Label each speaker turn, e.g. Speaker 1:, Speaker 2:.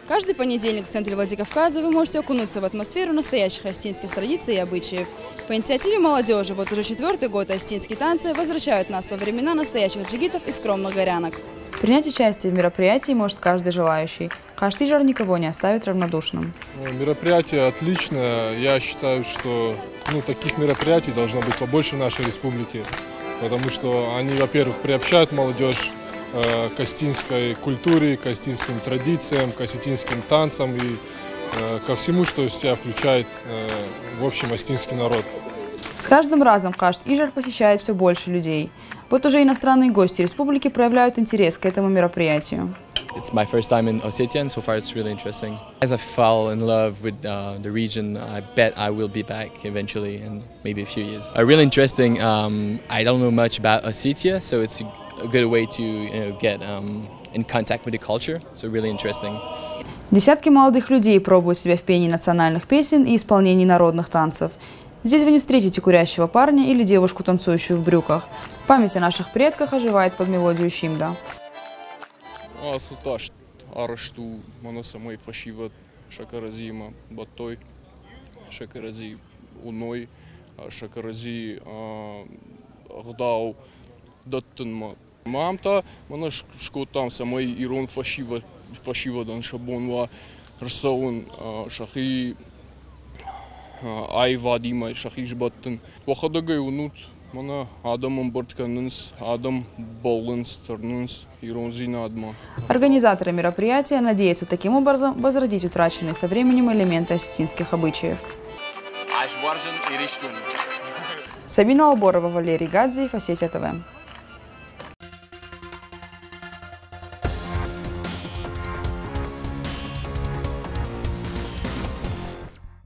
Speaker 1: Каждый понедельник в центре Владикавказа вы можете окунуться в атмосферу настоящих остинских традиций и обычаев. По инициативе молодежи вот уже 4-й год остинские танцы возвращают нас во времена настоящих джигитов и скромных горянок.
Speaker 2: Принять участие в мероприятии может каждый желающий. Хаштижар никого не оставит равнодушным.
Speaker 3: Мероприятие отличное. Я считаю, что таких мероприятий должно быть побольше в нашей республике. Потому что они, во-первых, приобщают молодежь к остинской культуре, к остинским традициям, к остинским танцам и ко всему, что в себя включает в общем остинский народ.
Speaker 2: С каждым разом Хаштижар посещает все больше людей. Вот уже иностранные гости республики проявляют интерес к этому мероприятию.
Speaker 4: It's my first time in Ossetia, and so far it's really interesting. As I fell in love with the region, I bet I will be back eventually in maybe a few years. Really interesting. I don't know much about Ossetia, so it's a good way to get in contact with the culture. So really interesting.
Speaker 2: Десятки молодых людей пробуют себя в пении национальных песен и исполнении народных танцев. Здесь вы не встретите курящего парня или девушку, танцующую в брюках. Память о наших предках оживает под мелодию щимда.
Speaker 5: Асуташ арашту манасамай фашиват шакаразима баттой шакарази уной шакарази гдау даттынма мамта манаш шкотам самай ирон фашивадан шабонва рсаун шахи айвадима шахижбаттын вахадагай унут Мана Адамом Бортканнс, Адам Боллинс, Тернунс, Иронзина Адма.
Speaker 2: Организаторы мероприятия надеются таким образом возродить утраченные со временем элементы осетинских обычаев. Сабина Алборова, Валерий Гадзиев, Осетия ТВ.